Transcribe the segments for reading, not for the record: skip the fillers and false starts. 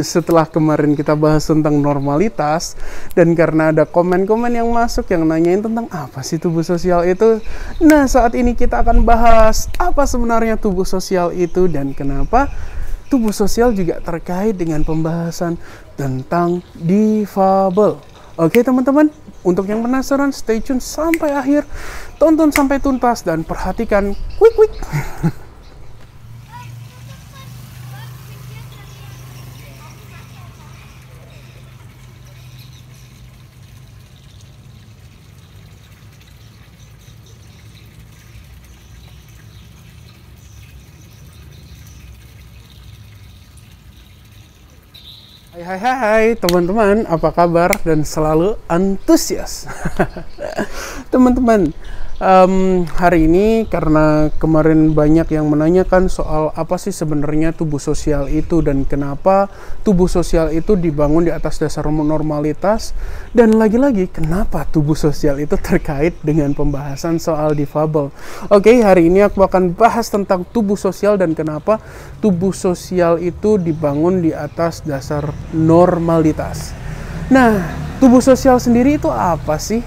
Setelah kemarin kita bahas tentang normalitas, dan karena ada komen-komen yang masuk yang nanyain tentang apa sih tubuh sosial itu. Nah, saat ini kita akan bahas apa sebenarnya tubuh sosial itu dan kenapa tubuh sosial juga terkait dengan pembahasan tentang difabel. Oke teman-teman, untuk yang penasaran stay tune sampai akhir, tonton sampai tuntas dan perhatikan quick. Hai teman-teman, apa kabar dan selalu antusias. Teman-teman, hari ini karena kemarin banyak yang menanyakan soal apa sih sebenarnya tubuh sosial itu dan kenapa tubuh sosial itu dibangun di atas dasar normalitas, dan lagi-lagi kenapa tubuh sosial itu terkait dengan pembahasan soal difabel. Oke, hari ini aku akan bahas tentang tubuh sosial dan kenapa tubuh sosial itu dibangun di atas dasar normalitas. Nah, tubuh sosial sendiri itu apa sih?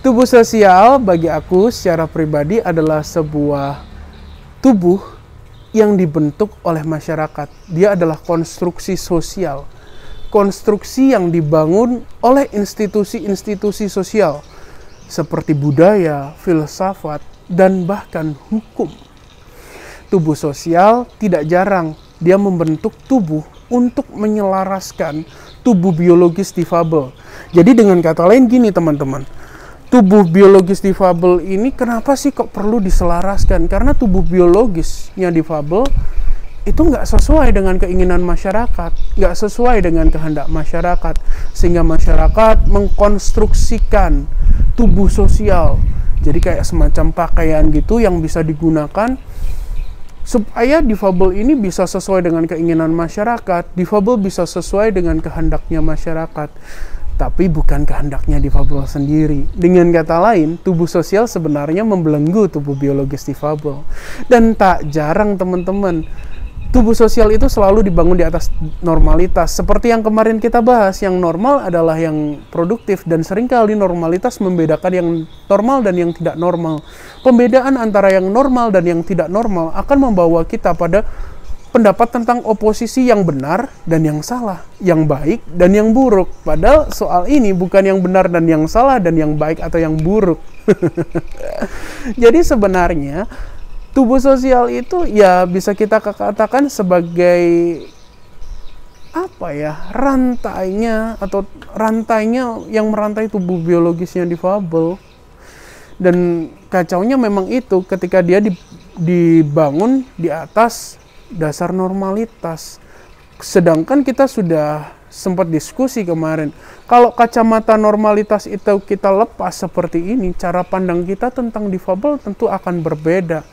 Tubuh sosial bagi aku secara pribadi adalah sebuah tubuh yang dibentuk oleh masyarakat. Dia adalah konstruksi sosial. Konstruksi yang dibangun oleh institusi-institusi sosial seperti budaya, filsafat, dan bahkan hukum. Tubuh sosial tidak jarang dia membentuk tubuh untuk menyelaraskan tubuh biologis difabel. Jadi dengan kata lain gini teman-teman, tubuh biologis difabel ini kenapa sih kok perlu diselaraskan? Karena tubuh biologisnya difabel itu nggak sesuai dengan keinginan masyarakat, nggak sesuai dengan kehendak masyarakat, sehingga masyarakat mengkonstruksikan tubuh sosial. Jadi kayak semacam pakaian gitu yang bisa digunakan supaya difabel ini bisa sesuai dengan keinginan masyarakat, difabel bisa sesuai dengan kehendaknya masyarakat, tapi bukan kehendaknya difabel sendiri. Dengan kata lain, tubuh sosial sebenarnya membelenggu tubuh biologis difabel. Dan tak jarang teman-teman, tubuh sosial itu selalu dibangun di atas normalitas. Seperti yang kemarin kita bahas, yang normal adalah yang produktif, dan seringkali normalitas membedakan yang normal dan yang tidak normal. Pembedaan antara yang normal dan yang tidak normal akan membawa kita pada pendapat tentang oposisi yang benar dan yang salah, yang baik dan yang buruk. Padahal soal ini bukan yang benar dan yang salah dan yang baik atau yang buruk. Jadi sebenarnya tubuh sosial itu ya bisa kita katakan sebagai apa ya, rantainya yang merantai tubuh biologisnya difabel. Dan kacaunya memang itu ketika dia dibangun di atas dasar normalitas. Sedangkan kita sudah sempat diskusi kemarin, kalau kacamata normalitas itu kita lepas seperti ini, cara pandang kita tentang difabel tentu akan berbeda.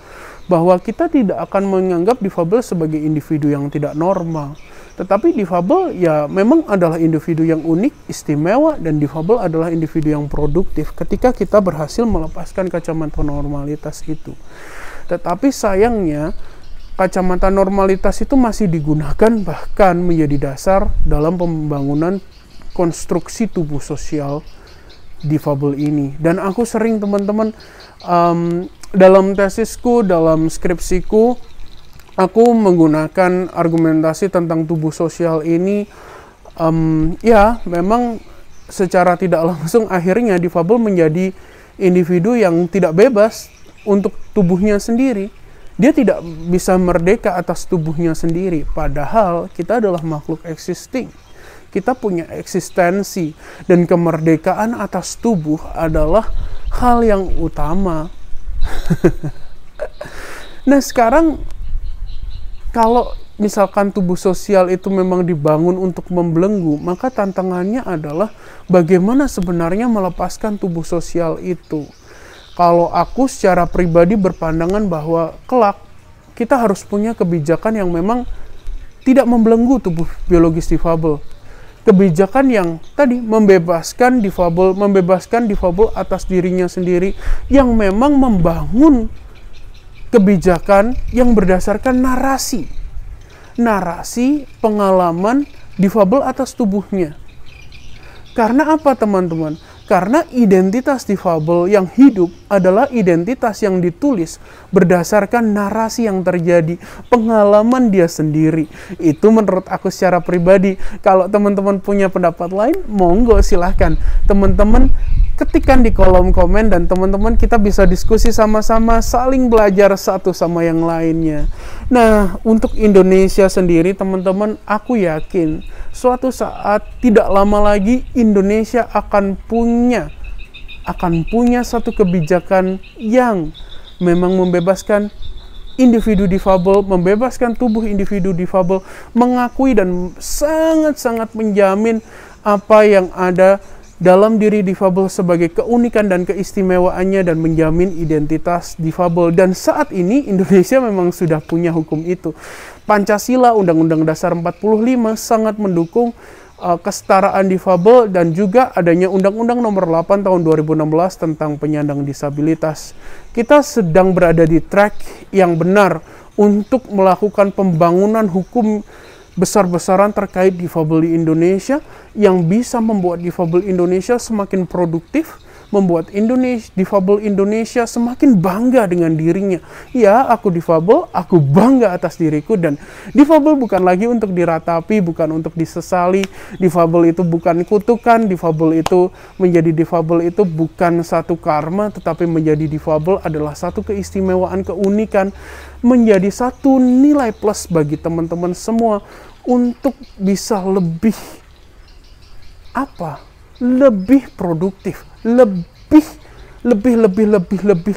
Bahwa kita tidak akan menganggap difabel sebagai individu yang tidak normal. Tetapi difabel ya memang adalah individu yang unik, istimewa, dan difabel adalah individu yang produktif ketika kita berhasil melepaskan kacamata normalitas itu. Tetapi sayangnya, kacamata normalitas itu masih digunakan bahkan menjadi dasar dalam pembangunan konstruksi tubuh sosial difabel ini. Dan aku sering teman-teman, dalam tesisku, dalam skripsiku, aku menggunakan argumentasi tentang tubuh sosial ini. Ya, memang secara tidak langsung akhirnya difabel menjadi individu yang tidak bebas untuk tubuhnya sendiri. Dia tidak bisa merdeka atas tubuhnya sendiri. Padahal kita adalah makhluk existing. Kita punya eksistensi. Dan kemerdekaan atas tubuh adalah hal yang utama. Nah sekarang, kalau misalkan tubuh sosial itu memang dibangun untuk membelenggu, maka tantangannya adalah bagaimana sebenarnya melepaskan tubuh sosial itu. Kalau aku secara pribadi berpandangan bahwa kelak kita harus punya kebijakan yang memang tidak membelenggu tubuh biologis difabel. Kebijakan yang tadi membebaskan difabel atas dirinya sendiri, yang memang membangun kebijakan yang berdasarkan narasi. narasi pengalaman difabel atas tubuhnya. Karena apa teman-teman? Karena identitas difabel yang hidup adalah identitas yang ditulis berdasarkan narasi yang terjadi, pengalaman dia sendiri. Itu menurut aku secara pribadi. Kalau teman-teman punya pendapat lain, monggo silahkan. Teman-teman ketikkan di kolom komen dan teman-teman kita bisa diskusi sama-sama, saling belajar satu sama yang lainnya. Nah, untuk Indonesia sendiri teman-teman, aku yakin suatu saat tidak lama lagi Indonesia akan punya satu kebijakan yang memang membebaskan individu difabel, membebaskan tubuh individu difabel, mengakui dan sangat-sangat menjamin apa yang ada dalam diri difabel sebagai keunikan dan keistimewaannya dan menjamin identitas difabel. Dan saat ini Indonesia memang sudah punya hukum itu. Pancasila Undang-Undang Dasar 45 sangat mendukung kesetaraan difabel dan juga adanya Undang-Undang Nomor 8 Tahun 2016 tentang penyandang disabilitas. Kita sedang berada di track yang benar untuk melakukan pembangunan hukum besar-besaran terkait difabel di Indonesia yang bisa membuat difabel Indonesia semakin produktif, membuat difabel Indonesia semakin bangga dengan dirinya. Ya, aku difabel, aku bangga atas diriku, dan difabel bukan lagi untuk diratapi, bukan untuk disesali. Difabel itu bukan kutukan, difabel itu menjadi difabel itu bukan satu karma, tetapi menjadi difabel adalah satu keistimewaan, keunikan, menjadi satu nilai plus bagi teman-teman semua untuk bisa lebih lebih produktif,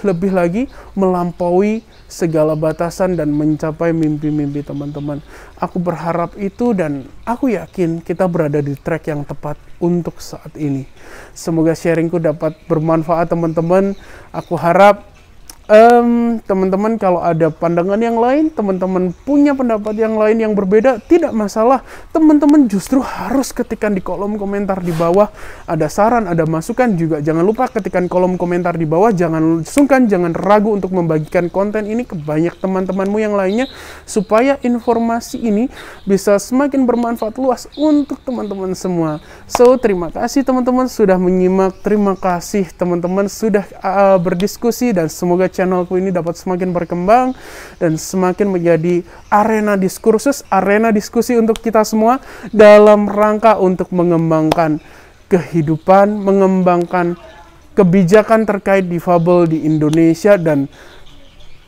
lebih lagi melampaui segala batasan dan mencapai mimpi-mimpi teman-teman. Aku berharap itu dan aku yakin kita berada di track yang tepat untuk saat ini. Semoga sharingku dapat bermanfaat teman-teman. Aku harap teman-teman kalau ada pandangan yang lain, teman-teman punya pendapat yang lain yang berbeda, tidak masalah. Teman-teman justru harus ketikkan di kolom komentar di bawah. Ada saran, ada masukan juga. Jangan lupa ketikkan kolom komentar di bawah. Jangan sungkan, jangan ragu untuk membagikan konten ini ke banyak teman-temanmu yang lainnya, supaya informasi ini bisa semakin bermanfaat luas untuk teman-teman semua. So, terima kasih teman-teman sudah menyimak. Terima kasih teman-teman sudah berdiskusi, dan semoga channelku ini dapat semakin berkembang dan semakin menjadi arena diskursus, arena diskusi untuk kita semua dalam rangka untuk mengembangkan kehidupan, mengembangkan kebijakan terkait difabel di Indonesia, dan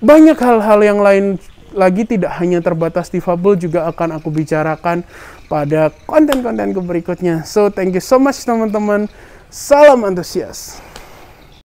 banyak hal-hal yang lain lagi, tidak hanya terbatas difabel, juga akan aku bicarakan pada konten-kontenku berikutnya. So, thank you so much teman-teman. Salam antusias.